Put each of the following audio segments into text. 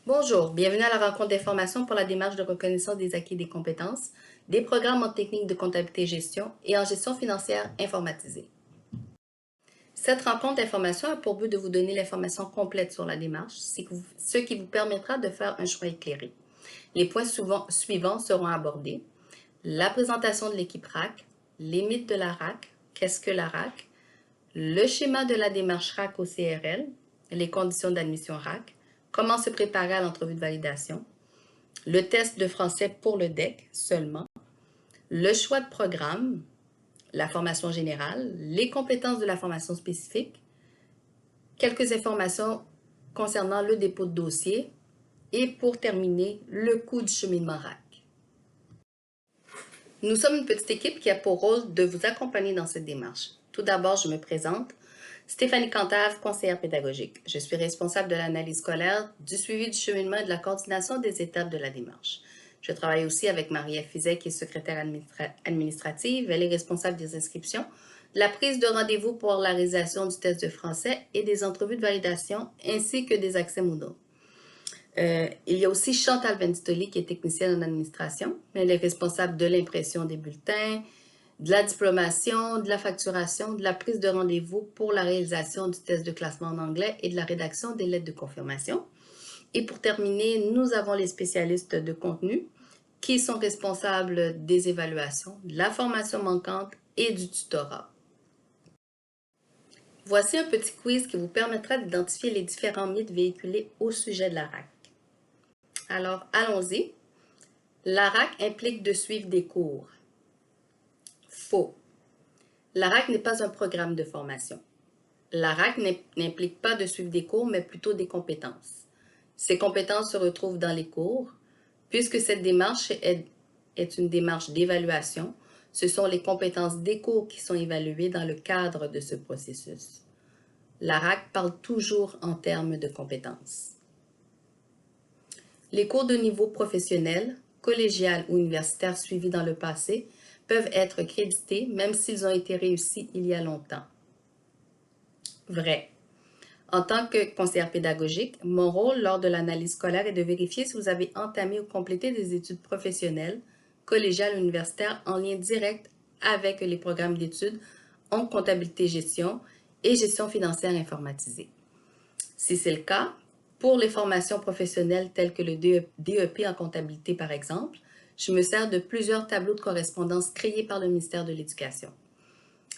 Bonjour, bienvenue à la rencontre d'information pour la démarche de reconnaissance des acquis et des compétences, des programmes en technique de comptabilité et gestion et en gestion financière informatisée. Cette rencontre d'information a pour but de vous donner l'information complète sur la démarche, ce qui vous permettra de faire un choix éclairé. Les points suivants seront abordés. La présentation de l'équipe RAC, les mythes de la RAC, qu'est-ce que la RAC, le schéma de la démarche RAC au CRL, les conditions d'admission RAC, comment se préparer à l'entrevue de validation, le test de français pour le DEC seulement, le choix de programme, la formation générale, les compétences de la formation spécifique, quelques informations concernant le dépôt de dossier et pour terminer, le coût du cheminement RAC. Nous sommes une petite équipe qui a pour rôle de vous accompagner dans cette démarche. Tout d'abord, je me présente. Stéphanie Cantave, conseillère pédagogique. Je suis responsable de l'analyse scolaire, du suivi du cheminement et de la coordination des étapes de la démarche. Je travaille aussi avec Marie-Ève Fizet, qui est secrétaire administrative. Elle est responsable des inscriptions, la prise de rendez-vous pour la réalisation du test de français et des entrevues de validation, ainsi que des accès Moodle. Il y a aussi Chantal Bentitoli, qui est technicienne en administration. Elle est responsable de l'impression des bulletins, de la diplomation, de la facturation, de la prise de rendez-vous pour la réalisation du test de classement en anglais et de la rédaction des lettres de confirmation. Et pour terminer, nous avons les spécialistes de contenu qui sont responsables des évaluations, de la formation manquante et du tutorat. Voici un petit quiz qui vous permettra d'identifier les différents mythes véhiculés au sujet de la RAC. Alors, allons-y. La RAC implique de suivre des cours. Faux. La RAC n'est pas un programme de formation. La RAC n'implique pas de suivre des cours, mais plutôt des compétences. Ces compétences se retrouvent dans les cours. Puisque cette démarche est une démarche d'évaluation, ce sont les compétences des cours qui sont évaluées dans le cadre de ce processus. La RAC parle toujours en termes de compétences. Les cours de niveau professionnel, collégial ou universitaire suivis dans le passé peuvent être crédités même s'ils ont été réussis il y a longtemps. Vrai. En tant que conseillère pédagogique, mon rôle lors de l'analyse scolaire est de vérifier si vous avez entamé ou complété des études professionnelles, collégiales ou universitaires en lien direct avec les programmes d'études en comptabilité-gestion et gestion financière informatisée. Si c'est le cas, pour les formations professionnelles telles que le DEP en comptabilité par exemple, je me sers de plusieurs tableaux de correspondance créés par le ministère de l'Éducation.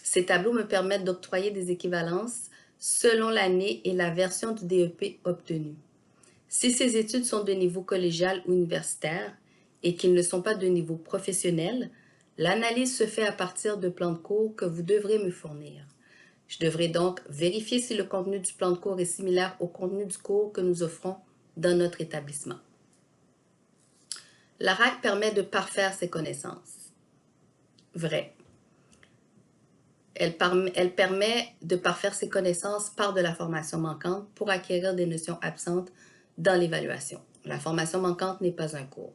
Ces tableaux me permettent d'octroyer des équivalences selon l'année et la version du DEP obtenue. Si ces études sont de niveau collégial ou universitaire et qu'ils ne sont pas de niveau professionnel, l'analyse se fait à partir de plans de cours que vous devrez me fournir. Je devrai donc vérifier si le contenu du plan de cours est similaire au contenu du cours que nous offrons dans notre établissement. La RAC permet de parfaire ses connaissances. Vrai. Elle permet de parfaire ses connaissances par de la formation manquante pour acquérir des notions absentes dans l'évaluation. La formation manquante n'est pas un cours.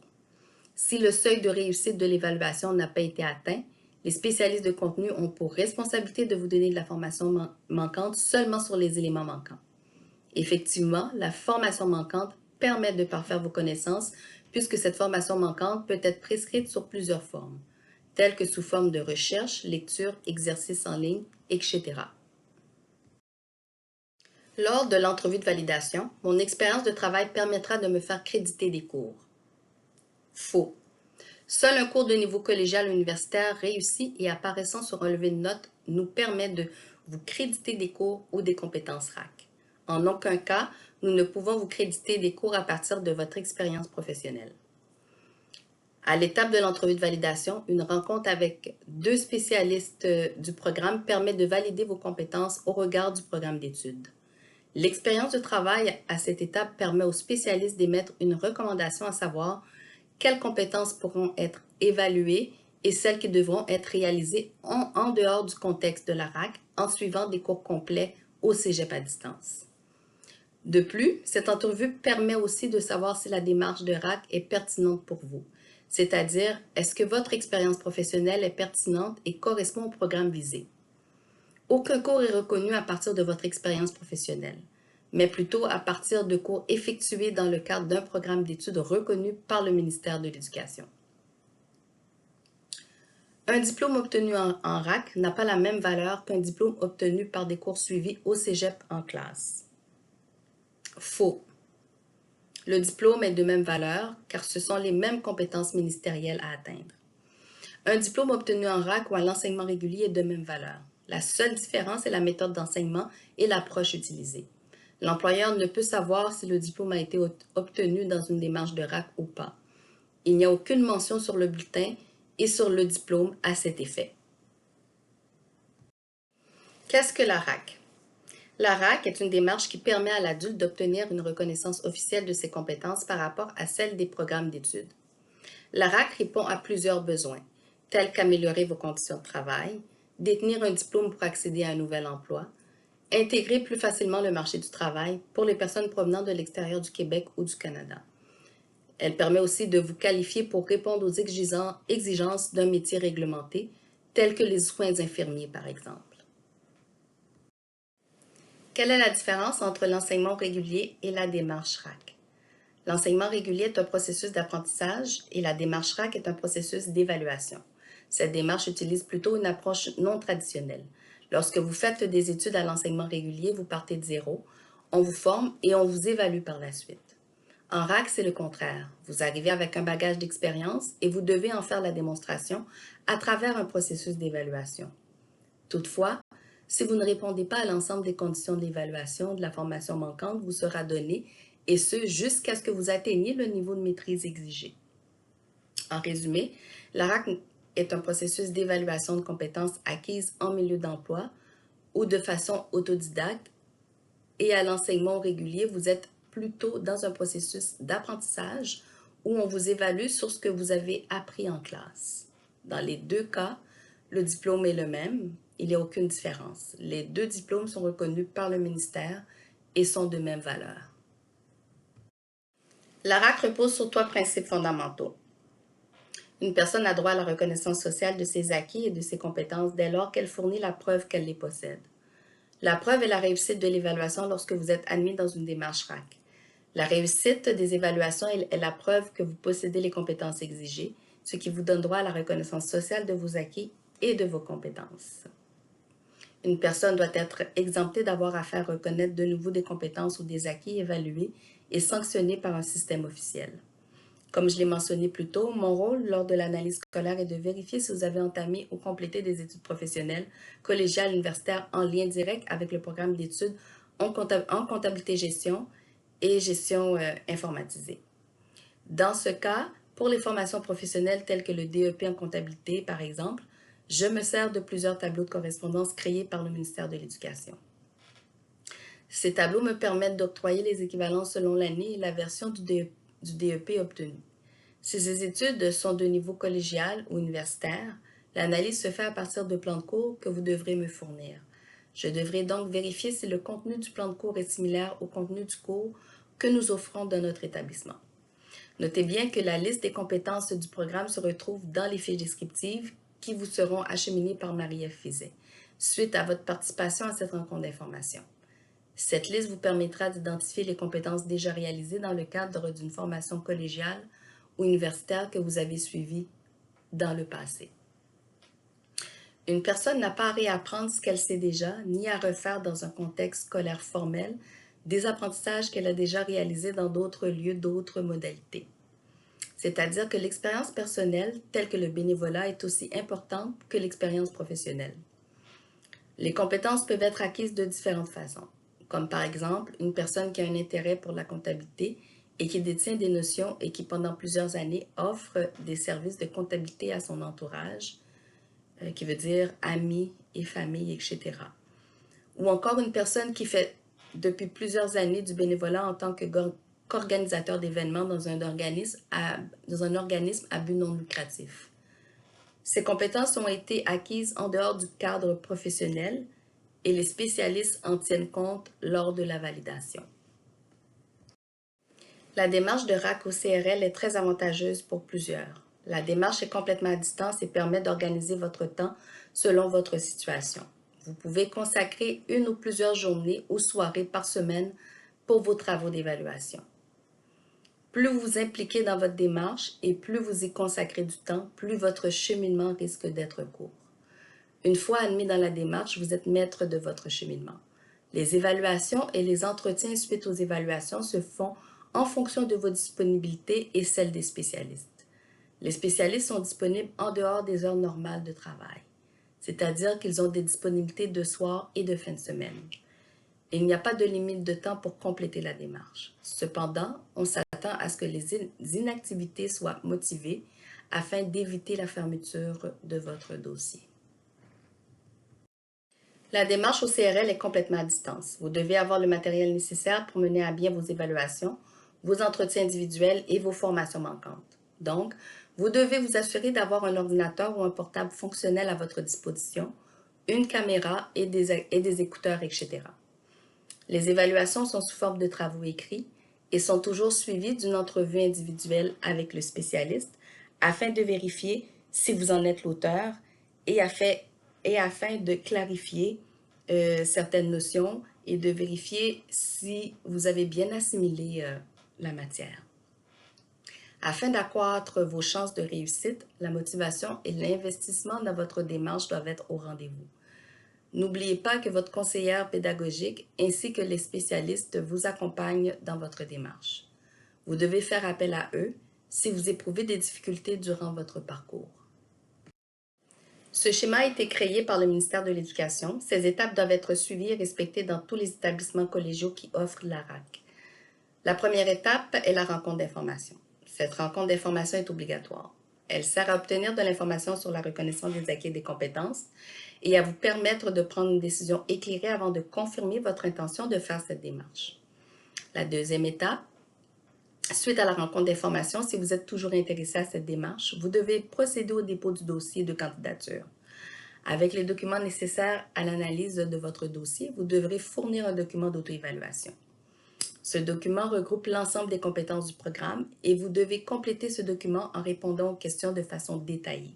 Si le seuil de réussite de l'évaluation n'a pas été atteint, les spécialistes de contenu ont pour responsabilité de vous donner de la formation manquante seulement sur les éléments manquants. Effectivement, la formation manquante permet de parfaire vos connaissances puisque cette formation manquante peut être prescrite sur plusieurs formes, telles que sous forme de recherche, lecture, exercice en ligne, etc. Lors de l'entrevue de validation, mon expérience de travail permettra de me faire créditer des cours. Faux. Seul un cours de niveau collégial ou universitaire réussi et apparaissant sur un relevé de notes nous permet de vous créditer des cours ou des compétences RAC. En aucun cas, nous ne pouvons vous créditer des cours à partir de votre expérience professionnelle. À l'étape de l'entrevue de validation, une rencontre avec 2 spécialistes du programme permet de valider vos compétences au regard du programme d'études. L'expérience de travail à cette étape permet aux spécialistes d'émettre une recommandation à savoir quelles compétences pourront être évaluées et celles qui devront être réalisées en dehors du contexte de la RAC en suivant des cours complets au cégep à distance. De plus, cette entrevue permet aussi de savoir si la démarche de RAC est pertinente pour vous, c'est-à-dire est-ce que votre expérience professionnelle est pertinente et correspond au programme visé. Aucun cours est reconnu à partir de votre expérience professionnelle. mais plutôt à partir de cours effectués dans le cadre d'un programme d'études reconnu par le ministère de l'Éducation. Un diplôme obtenu en RAC n'a pas la même valeur qu'un diplôme obtenu par des cours suivis au cégep en classe. Faux. Le diplôme est de même valeur car ce sont les mêmes compétences ministérielles à atteindre. Un diplôme obtenu en RAC ou à l'enseignement régulier est de même valeur. La seule différence est la méthode d'enseignement et l'approche utilisée. L'employeur ne peut savoir si le diplôme a été obtenu dans une démarche de RAC ou pas. Il n'y a aucune mention sur le bulletin et sur le diplôme à cet effet. Qu'est-ce que la RAC? La RAC est une démarche qui permet à l'adulte d'obtenir une reconnaissance officielle de ses compétences par rapport à celle des programmes d'études. La RAC répond à plusieurs besoins, tels qu'améliorer vos conditions de travail, détenir un diplôme pour accéder à un nouvel emploi, intégrer plus facilement le marché du travail pour les personnes provenant de l'extérieur du Québec ou du Canada. Elle permet aussi de vous qualifier pour répondre aux exigences d'un métier réglementé, tels que les soins infirmiers par exemple. Quelle est la différence entre l'enseignement régulier et la démarche RAC? L'enseignement régulier est un processus d'apprentissage et la démarche RAC est un processus d'évaluation. Cette démarche utilise plutôt une approche non traditionnelle. Lorsque vous faites des études à l'enseignement régulier, vous partez de zéro, on vous forme et on vous évalue par la suite. En RAC, c'est le contraire. Vous arrivez avec un bagage d'expérience et vous devez en faire la démonstration à travers un processus d'évaluation. Toutefois, si vous ne répondez pas à l'ensemble des conditions de l'évaluation de la formation manquante vous sera donnée, et ce jusqu'à ce que vous atteigniez le niveau de maîtrise exigé. En résumé, la RAC est un processus d'évaluation de compétences acquises en milieu d'emploi ou de façon autodidacte, et à l'enseignement régulier, vous êtes plutôt dans un processus d'apprentissage où on vous évalue sur ce que vous avez appris en classe. Dans les deux cas, le diplôme est le même, il n'y a aucune différence. Les deux diplômes sont reconnus par le ministère et sont de même valeur. La RAC repose sur trois principes fondamentaux. Une personne a droit à la reconnaissance sociale de ses acquis et de ses compétences dès lors qu'elle fournit la preuve qu'elle les possède. La preuve est la réussite de l'évaluation lorsque vous êtes admis dans une démarche RAC. La réussite des évaluations est la preuve que vous possédez les compétences exigées, ce qui vous donne droit à la reconnaissance sociale de vos acquis et de vos compétences. Une personne doit être exemptée d'avoir à faire reconnaître de nouveau des compétences ou des acquis évalués et sanctionnés par un système officiel. Comme je l'ai mentionné plus tôt, mon rôle lors de l'analyse scolaire est de vérifier si vous avez entamé ou complété des études professionnelles, collégiales, universitaires en lien direct avec le programme d'études en comptabilité-gestion et gestion informatisée. Dans ce cas, pour les formations professionnelles telles que le DEP en comptabilité, par exemple, je me sers de plusieurs tableaux de correspondance créés par le ministère de l'Éducation. Ces tableaux me permettent d'octroyer les équivalences selon l'année et la version du DEP obtenu. Si ces études sont de niveau collégial ou universitaire, l'analyse se fait à partir de plans de cours que vous devrez me fournir. Je devrai donc vérifier si le contenu du plan de cours est similaire au contenu du cours que nous offrons dans notre établissement. Notez bien que la liste des compétences du programme se retrouve dans les fiches descriptives qui vous seront acheminées par Marie-Ève Fizet, suite à votre participation à cette rencontre d'information. Cette liste vous permettra d'identifier les compétences déjà réalisées dans le cadre d'une formation collégiale ou universitaire que vous avez suivie dans le passé. Une personne n'a pas à réapprendre ce qu'elle sait déjà, ni à refaire dans un contexte scolaire formel des apprentissages qu'elle a déjà réalisés dans d'autres lieux, d'autres modalités. C'est-à-dire que l'expérience personnelle, telle que le bénévolat, est aussi importante que l'expérience professionnelle. Les compétences peuvent être acquises de différentes façons, comme par exemple une personne qui a un intérêt pour la comptabilité et qui détient des notions et qui pendant plusieurs années offre des services de comptabilité à son entourage, qui veut dire amis et famille, etc. Ou encore une personne qui fait depuis plusieurs années du bénévolat en tant qu'organisateur d'événements dans un organisme à but non lucratif. Ces compétences ont été acquises en dehors du cadre professionnel et les spécialistes en tiennent compte lors de la validation. La démarche de RAC au CRL est très avantageuse pour plusieurs. La démarche est complètement à distance et permet d'organiser votre temps selon votre situation. Vous pouvez consacrer une ou plusieurs journées ou soirées par semaine pour vos travaux d'évaluation. Plus vous vous impliquez dans votre démarche et plus vous y consacrez du temps, plus votre cheminement risque d'être court. Une fois admis dans la démarche, vous êtes maître de votre cheminement. Les évaluations et les entretiens suite aux évaluations se font en fonction de vos disponibilités et celles des spécialistes. Les spécialistes sont disponibles en dehors des heures normales de travail, c'est-à-dire qu'ils ont des disponibilités de soir et de fin de semaine. Il n'y a pas de limite de temps pour compléter la démarche. Cependant, on s'attend à ce que les inactivités soient motivées afin d'éviter la fermeture de votre dossier. La démarche au CRL est complètement à distance. Vous devez avoir le matériel nécessaire pour mener à bien vos évaluations, vos entretiens individuels et vos formations manquantes. Donc, vous devez vous assurer d'avoir un ordinateur ou un portable fonctionnel à votre disposition, une caméra et des écouteurs, etc. Les évaluations sont sous forme de travaux écrits et sont toujours suivies d'une entrevue individuelle avec le spécialiste afin de vérifier si vous en êtes l'auteur et afin de clarifier certaines notions et de vérifier si vous avez bien assimilé la matière. Afin d'accroître vos chances de réussite, la motivation et l'investissement dans votre démarche doivent être au rendez-vous. N'oubliez pas que votre conseillère pédagogique ainsi que les spécialistes vous accompagnent dans votre démarche. Vous devez faire appel à eux si vous éprouvez des difficultés durant votre parcours. Ce schéma a été créé par le ministère de l'Éducation. Ces étapes doivent être suivies et respectées dans tous les établissements collégiaux qui offrent la RAC. La première étape est la rencontre d'information. Cette rencontre d'information est obligatoire. Elle sert à obtenir de l'information sur la reconnaissance des acquis et des compétences et à vous permettre de prendre une décision éclairée avant de confirmer votre intention de faire cette démarche. La deuxième étape, suite à la rencontre d'information, si vous êtes toujours intéressé à cette démarche, vous devez procéder au dépôt du dossier de candidature. Avec les documents nécessaires à l'analyse de votre dossier, vous devrez fournir un document d'auto-évaluation. Ce document regroupe l'ensemble des compétences du programme et vous devez compléter ce document en répondant aux questions de façon détaillée.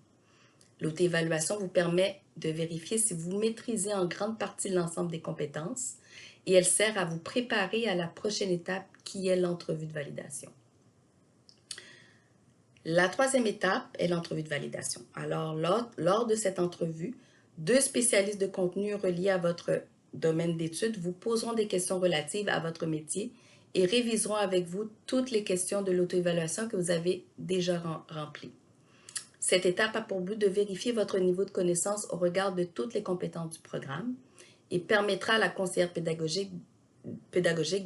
L'auto-évaluation vous permet de vérifier si vous maîtrisez en grande partie l'ensemble des compétences et elle sert à vous préparer à la prochaine étape qui est l'entrevue de validation. La troisième étape est l'entrevue de validation. Alors, lors de cette entrevue, 2 spécialistes de contenu reliés à votre domaine d'études vous poseront des questions relatives à votre métier et réviseront avec vous toutes les questions de l'auto-évaluation que vous avez déjà remplies. Cette étape a pour but de vérifier votre niveau de connaissance au regard de toutes les compétences du programme et permettra à la conseillère pédagogique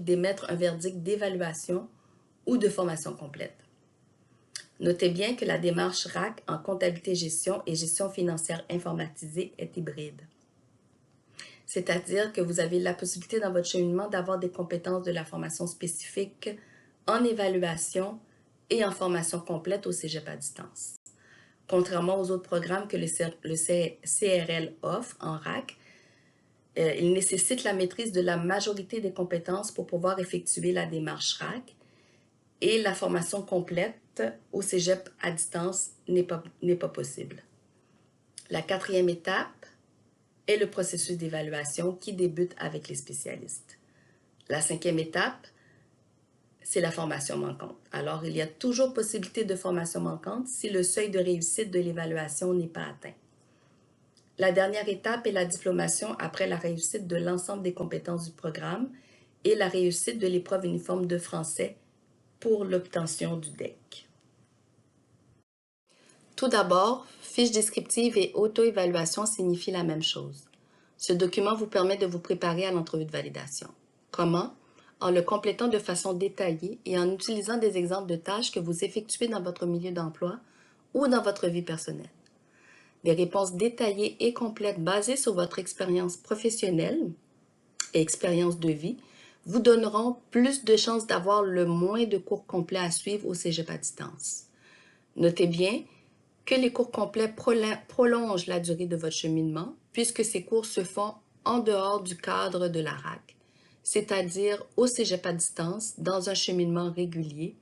d'émettre un verdict d'évaluation ou de formation complète. Notez bien que la démarche RAC en comptabilité-gestion et gestion financière informatisée est hybride. C'est-à-dire que vous avez la possibilité dans votre cheminement d'avoir des compétences de la formation spécifique en évaluation et en formation complète au cégep à distance. Contrairement aux autres programmes que le CRL offre en RAC, il nécessite la maîtrise de la majorité des compétences pour pouvoir effectuer la démarche RAC et la formation complète au cégep à distance n'est pas possible. La quatrième étape est le processus d'évaluation qui débute avec les spécialistes. La cinquième étape, c'est la formation manquante. Alors, il y a toujours possibilité de formation manquante si le seuil de réussite de l'évaluation n'est pas atteint. La dernière étape est la diplomation après la réussite de l'ensemble des compétences du programme et la réussite de l'épreuve uniforme de français pour l'obtention du DEC. Tout d'abord, fiche descriptive et auto-évaluation signifient la même chose. Ce document vous permet de vous préparer à l'entrevue de validation. Comment? En le complétant de façon détaillée et en utilisant des exemples de tâches que vous effectuez dans votre milieu d'emploi ou dans votre vie personnelle. Des réponses détaillées et complètes basées sur votre expérience professionnelle et expérience de vie vous donneront plus de chances d'avoir le moins de cours complets à suivre au cégep à distance. Notez bien que les cours complets prolongent la durée de votre cheminement puisque ces cours se font en dehors du cadre de la RAC, c'est-à-dire au cégep à distance, dans un cheminement régulier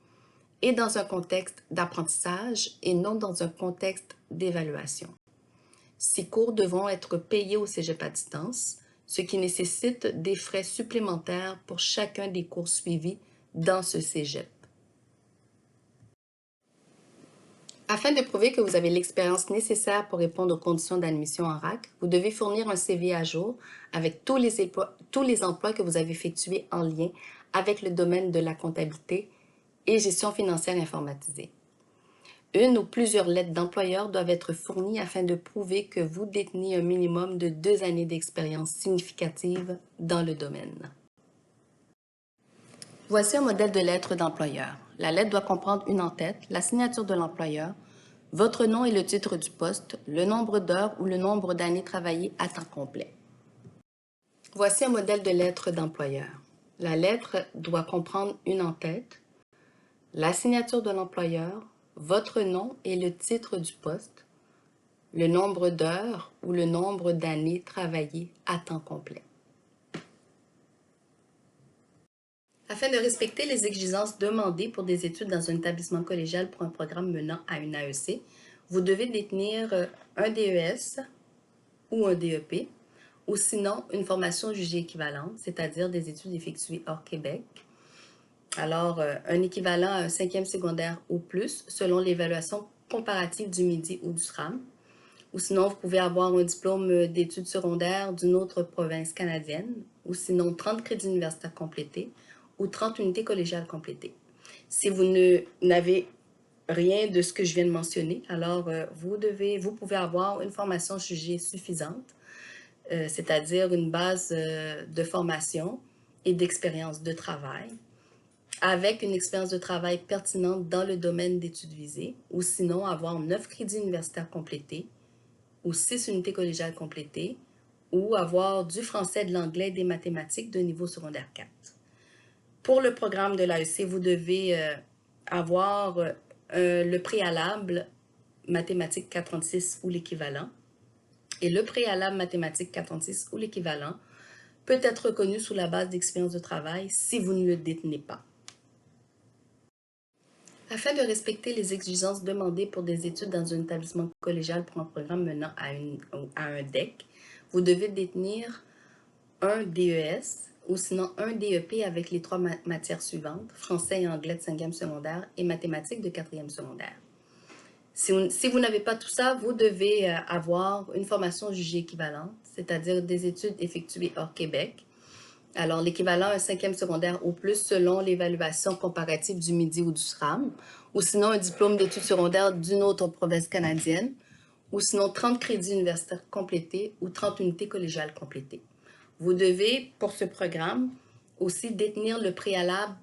et dans un contexte d'apprentissage et non dans un contexte d'évaluation. Ces cours devront être payés au cégep à distance, ce qui nécessite des frais supplémentaires pour chacun des cours suivis dans ce cégep. Afin de prouver que vous avez l'expérience nécessaire pour répondre aux conditions d'admission en RAC, vous devez fournir un CV à jour avec tous les emplois que vous avez effectués en lien avec le domaine de la comptabilité et gestion financière informatisée. Une ou plusieurs lettres d'employeurs doivent être fournies afin de prouver que vous détenez un minimum de 2 années d'expérience significative dans le domaine. Voici un modèle de lettre d'employeur. La lettre doit comprendre une en-tête, la signature de l'employeur, votre nom et le titre du poste, le nombre d'heures ou le nombre d'années travaillées à temps complet. Voici un modèle de lettre d'employeur. La lettre doit comprendre une en-tête, la signature de l'employeur, votre nom et le titre du poste, le nombre d'heures ou le nombre d'années travaillées à temps complet. Afin de respecter les exigences demandées pour des études dans un établissement collégial pour un programme menant à une AEC, vous devez détenir un DES ou un DEP, ou sinon une formation jugée équivalente, c'est-à-dire des études effectuées hors Québec. Alors, un équivalent à un 5e secondaire ou plus, selon l'évaluation comparative du MIDI ou du SRAM. Ou sinon, vous pouvez avoir un diplôme d'études secondaires d'une autre province canadienne, ou sinon 30 crédits universitaires complétés, ou 30 unités collégiales complétées. Si vous n'avez rien de ce que je viens de mentionner, alors vous pouvez avoir une formation jugée suffisante, c'est-à-dire une base de formation et d'expérience de travail, avec une expérience de travail pertinente dans le domaine d'études visées, ou sinon avoir 9 crédits universitaires complétés, ou 6 unités collégiales complétées, ou avoir du français, de l'anglais et des mathématiques de niveau secondaire 4. Pour le programme de l'AEC, vous devez avoir le préalable mathématiques 436 ou l'équivalent. Et le préalable mathématiques 436 ou l'équivalent peut être reconnu sous la base d'expérience de travail si vous ne le détenez pas. Afin de respecter les exigences demandées pour des études dans un établissement collégial pour un programme menant à un DEC, vous devez détenir un DES ou sinon un DEP avec les 3 matières suivantes, français et anglais de 5e secondaire et mathématiques de 4e secondaire. Si vous n'avez pas tout ça, vous devez avoir une formation jugée équivalente, c'est-à-dire des études effectuées hors Québec. Alors, l'équivalent à un 5e secondaire ou plus selon l'évaluation comparative du MIDI ou du SRAM, ou sinon un diplôme d'études secondaires d'une autre province canadienne, ou sinon 30 crédits universitaires complétés ou 30 unités collégiales complétées. Vous devez, pour ce programme, aussi détenir le préalable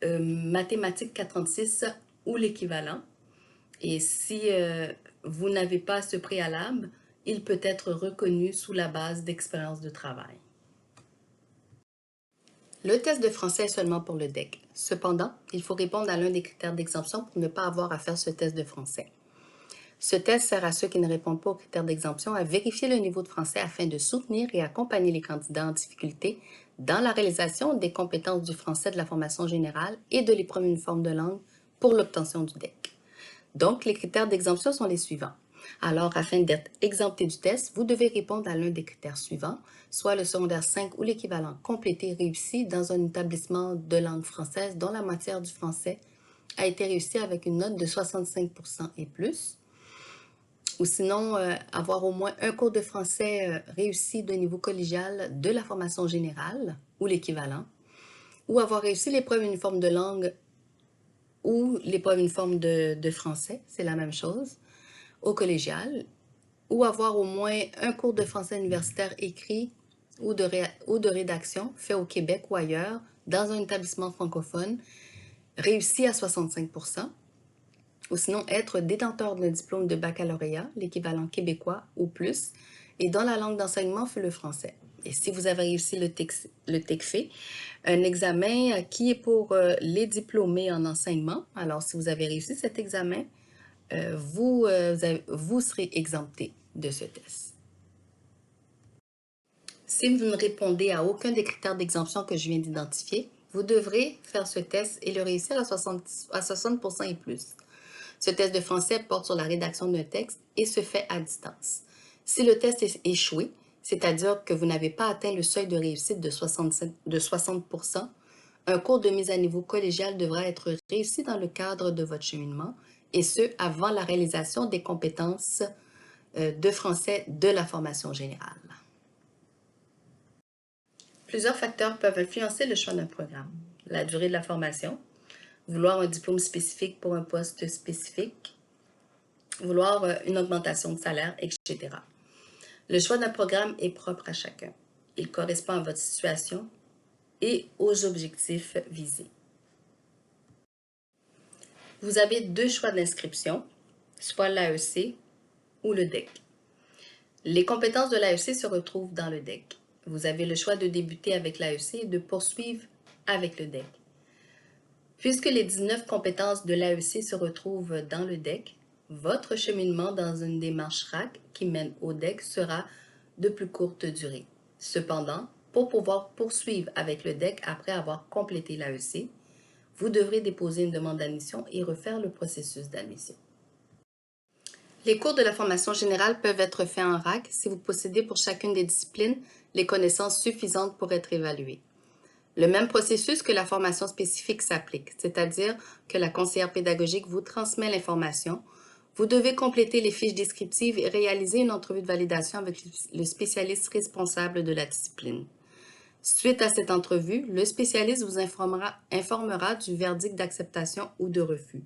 mathématiques 436 ou l'équivalent. Et si vous n'avez pas ce préalable, il peut être reconnu sous la base d'expérience de travail. Le test de français est seulement pour le DEC. Cependant, il faut répondre à l'un des critères d'exemption pour ne pas avoir à faire ce test de français. Ce test sert à ceux qui ne répondent pas aux critères d'exemption à vérifier le niveau de français afin de soutenir et accompagner les candidats en difficulté dans la réalisation des compétences du français de la formation générale et de l'épreuve uniforme de langue pour l'obtention du DEC. Donc, les critères d'exemption sont les suivants. Alors, afin d'être exempté du test, vous devez répondre à l'un des critères suivants, soit le secondaire 5 ou l'équivalent complété réussi dans un établissement de langue française dont la matière du français a été réussie avec une note de 65% et plus, ou sinon avoir au moins un cours de français réussi de niveau collégial de la formation générale ou l'équivalent, ou avoir réussi l'épreuve uniforme de langue ou l'épreuve uniforme de français, c'est la même chose, au collégial, ou avoir au moins un cours de français universitaire écrit ou de rédaction fait au Québec ou ailleurs dans un établissement francophone réussi à 65%, ou sinon être détenteur d'un diplôme de baccalauréat, l'équivalent québécois ou plus, et dont la langue d'enseignement fut le français. Et si vous avez réussi le TECFE, un examen qui est pour les diplômés en enseignement, alors si vous avez réussi cet examen, vous serez exempté de ce test. Si vous ne répondez à aucun des critères d'exemption que je viens d'identifier, vous devrez faire ce test et le réussir à 60% et plus. Ce test de français porte sur la rédaction d'un texte et se fait à distance. Si le test est échoué, c'est-à-dire que vous n'avez pas atteint le seuil de réussite de 60%, un cours de mise à niveau collégial devra être réussi dans le cadre de votre cheminement, et ce, avant la réalisation des compétences de français de la formation générale. Plusieurs facteurs peuvent influencer le choix d'un programme. La durée de la formation, vouloir un diplôme spécifique pour un poste spécifique, vouloir une augmentation de salaire, etc. Le choix d'un programme est propre à chacun. Il correspond à votre situation et aux objectifs visés. Vous avez deux choix d'inscription, soit l'AEC ou le DEC. Les compétences de l'AEC se retrouvent dans le DEC. Vous avez le choix de débuter avec l'AEC et de poursuivre avec le DEC. Puisque les 19 compétences de l'AEC se retrouvent dans le DEC, votre cheminement dans une démarche RAC qui mène au DEC sera de plus courte durée. Cependant, pour pouvoir poursuivre avec le DEC après avoir complété l'AEC, vous devrez déposer une demande d'admission et refaire le processus d'admission. Les cours de la formation générale peuvent être faits en RAC si vous possédez pour chacune des disciplines les connaissances suffisantes pour être évaluées. Le même processus que la formation spécifique s'applique, c'est-à-dire que la conseillère pédagogique vous transmet l'information. Vous devez compléter les fiches descriptives et réaliser une entrevue de validation avec le spécialiste responsable de la discipline. Suite à cette entrevue, le spécialiste vous informera du verdict d'acceptation ou de refus.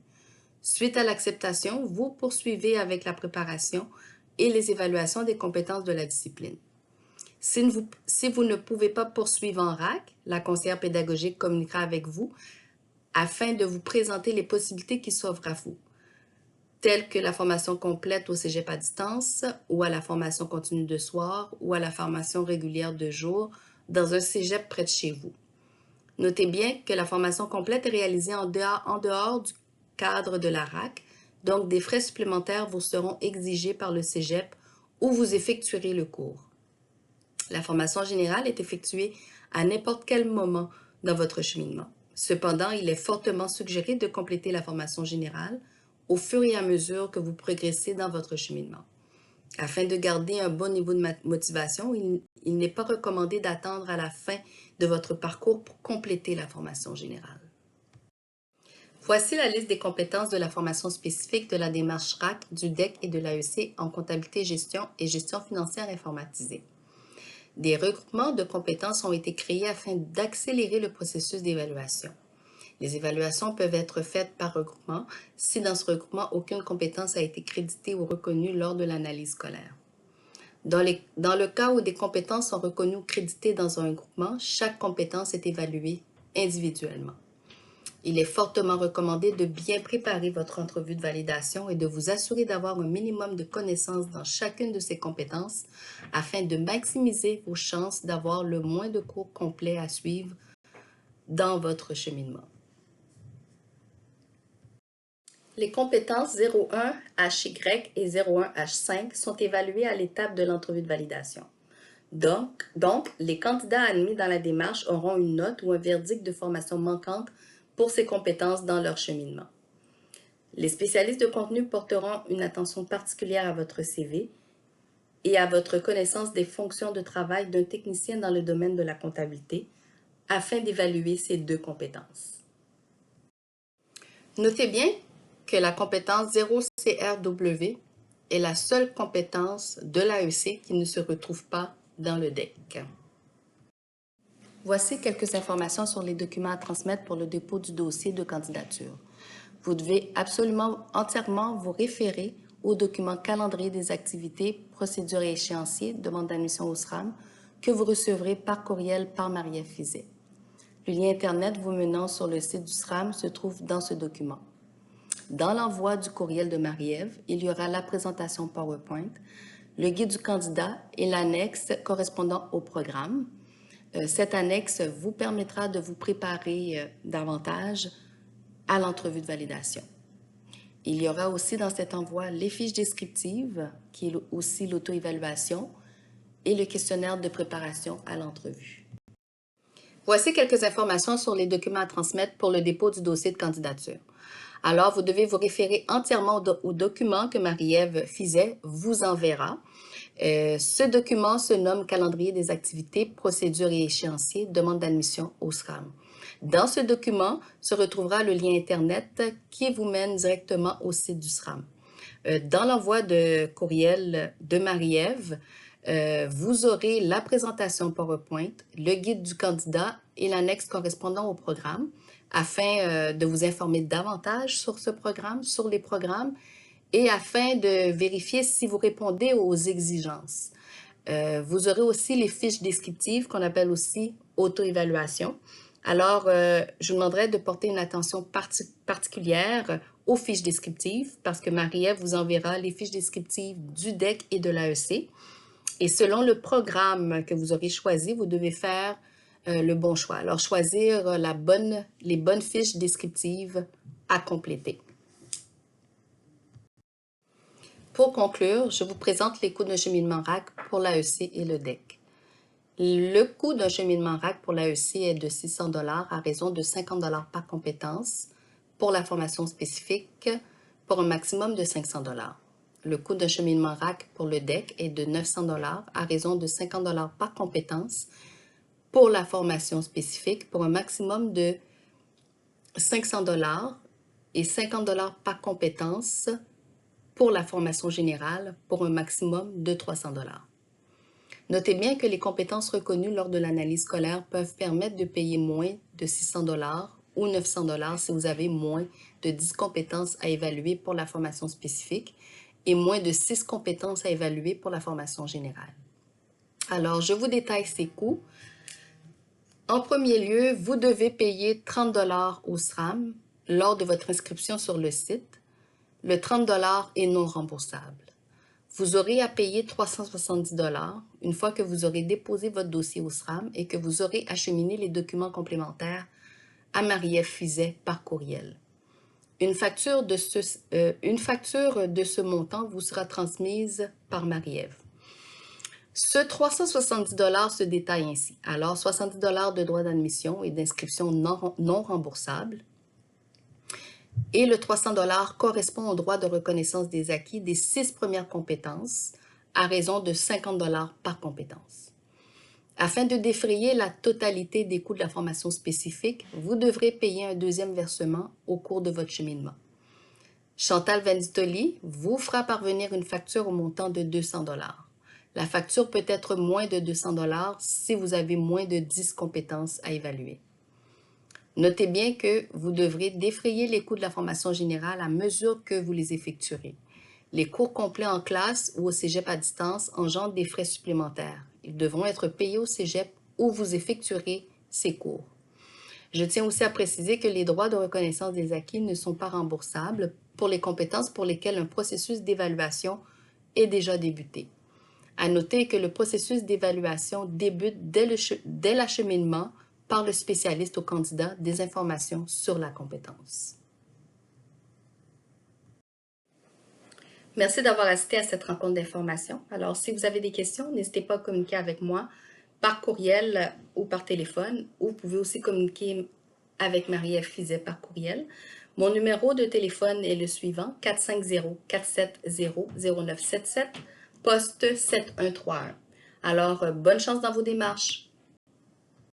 Suite à l'acceptation, vous poursuivez avec la préparation et les évaluations des compétences de la discipline. Si vous ne pouvez pas poursuivre en RAC, la conseillère pédagogique communiquera avec vous afin de vous présenter les possibilités qui s'offrent à vous, telles que la formation complète au cégep à distance ou à la formation continue de soir ou à la formation régulière de jour dans un cégep près de chez vous. Notez bien que la formation complète est réalisée en dehors du cadre de la RAC, donc des frais supplémentaires vous seront exigés par le cégep où vous effectuerez le cours. La formation générale est effectuée à n'importe quel moment dans votre cheminement. Cependant, il est fortement suggéré de compléter la formation générale au fur et à mesure que vous progressez dans votre cheminement. Afin de garder un bon niveau de motivation, il n'est pas recommandé d'attendre à la fin de votre parcours pour compléter la formation générale. Voici la liste des compétences de la formation spécifique de la démarche RAC, du DEC et de l'AEC en comptabilité gestion et gestion financière informatisée. Des regroupements de compétences ont été créés afin d'accélérer le processus d'évaluation. Les évaluations peuvent être faites par regroupement si dans ce regroupement, aucune compétence a été créditée ou reconnue lors de l'analyse scolaire. Dans le cas où des compétences sont reconnues ou créditées dans un groupement, chaque compétence est évaluée individuellement. Il est fortement recommandé de bien préparer votre entrevue de validation et de vous assurer d'avoir un minimum de connaissances dans chacune de ces compétences afin de maximiser vos chances d'avoir le moins de cours complets à suivre dans votre cheminement. Les compétences 01 HY et 01 H5 sont évaluées à l'étape de l'entrevue de validation. Donc, les candidats admis dans la démarche auront une note ou un verdict de formation manquante pour ces compétences dans leur cheminement. Les spécialistes de contenu porteront une attention particulière à votre CV et à votre connaissance des fonctions de travail d'un technicien dans le domaine de la comptabilité afin d'évaluer ces deux compétences. Notez bien que la compétence 0CRW est la seule compétence de l'AEC qui ne se retrouve pas dans le DEC. Voici quelques informations sur les documents à transmettre pour le dépôt du dossier de candidature. Vous devez absolument entièrement vous référer au document calendrier des activités, procédures et échéanciers, demande d'admission au SRAM, que vous recevrez par courriel par Marie-Ève Fizet. Le lien Internet vous menant sur le site du SRAM se trouve dans ce document. Dans l'envoi du courriel de Marie-Ève, il y aura la présentation PowerPoint, le guide du candidat et l'annexe correspondant au programme. Cette annexe vous permettra de vous préparer davantage à l'entrevue de validation. Il y aura aussi dans cet envoi les fiches descriptives, qui est aussi l'auto-évaluation, et le questionnaire de préparation à l'entrevue. Voici quelques informations sur les documents à transmettre pour le dépôt du dossier de candidature. Alors, vous devez vous référer entièrement aux documents que Marie-Ève Fizet vous enverra. Ce document se nomme Calendrier des activités, procédures et échéanciers, demande d'admission au SRAM. Dans ce document se retrouvera le lien Internet qui vous mène directement au site du SRAM. Dans l'envoi de courriel de Marie-Ève, vous aurez la présentation PowerPoint, le guide du candidat et l'annexe correspondant au programme afin de vous informer davantage sur ce programme, sur les programmes et afin de vérifier si vous répondez aux exigences. Vous aurez aussi les fiches descriptives qu'on appelle aussi auto-évaluation. Alors, je vous demanderai de porter une attention particulière aux fiches descriptives parce que Marie-Ève vous enverra les fiches descriptives du DEC et de l'AEC. Et selon le programme que vous aurez choisi, vous devez faire le bon choix. Alors, choisir les bonnes fiches descriptives à compléter. Pour conclure, je vous présente les coûts d'un cheminement RAC pour l'AEC et le DEC. Le coût d'un cheminement RAC pour l'AEC est de 600 $ à raison de 50 $ par compétence pour la formation spécifique pour un maximum de 500 $. Le coût d'un cheminement RAC pour le DEC est de 900 $ à raison de 50 $ par compétence pour la formation spécifique pour un maximum de 500 $ et 50 $ par compétence pour la formation générale pour un maximum de 300 $. Notez bien que les compétences reconnues lors de l'analyse scolaire peuvent permettre de payer moins de 600 $ ou 900 $ si vous avez moins de 10 compétences à évaluer pour la formation spécifique et moins de 6 compétences à évaluer pour la formation générale. Alors, je vous détaille ces coûts. En premier lieu, vous devez payer 30 $ au SRAM lors de votre inscription sur le site. Le 30 $ est non remboursable. Vous aurez à payer 370 $ une fois que vous aurez déposé votre dossier au SRAM et que vous aurez acheminé les documents complémentaires à Marie-Ève Fizet par courriel. Une facture de ce montant vous sera transmise par Marie-Ève. Ce 370 $ se détaille ainsi. Alors, 70 $ de droits d'admission et d'inscription non remboursables. Et le 300 $ correspond au droit de reconnaissance des acquis des 6 premières compétences à raison de 50 $ par compétence. Afin de défrayer la totalité des coûts de la formation spécifique, vous devrez payer un deuxième versement au cours de votre cheminement. Chantal Venditoli vous fera parvenir une facture au montant de 200 $. La facture peut être moins de 200 $ si vous avez moins de 10 compétences à évaluer. Notez bien que vous devrez défrayer les coûts de la formation générale à mesure que vous les effectuerez. Les cours complets en classe ou au cégep à distance engendrent des frais supplémentaires. Ils devront être payés au cégep où vous effectuerez ces cours. Je tiens aussi à préciser que les droits de reconnaissance des acquis ne sont pas remboursables pour les compétences pour lesquelles un processus d'évaluation est déjà débuté. À noter que le processus d'évaluation débute dès l'acheminement par le spécialiste au candidat des informations sur la compétence. Merci d'avoir assisté à cette rencontre d'information. Alors, si vous avez des questions, n'hésitez pas à communiquer avec moi par courriel ou par téléphone, ou vous pouvez aussi communiquer avec Marie-Ève Fizet par courriel. Mon numéro de téléphone est le suivant, 450-470-0977, poste 7131. Alors, bonne chance dans vos démarches.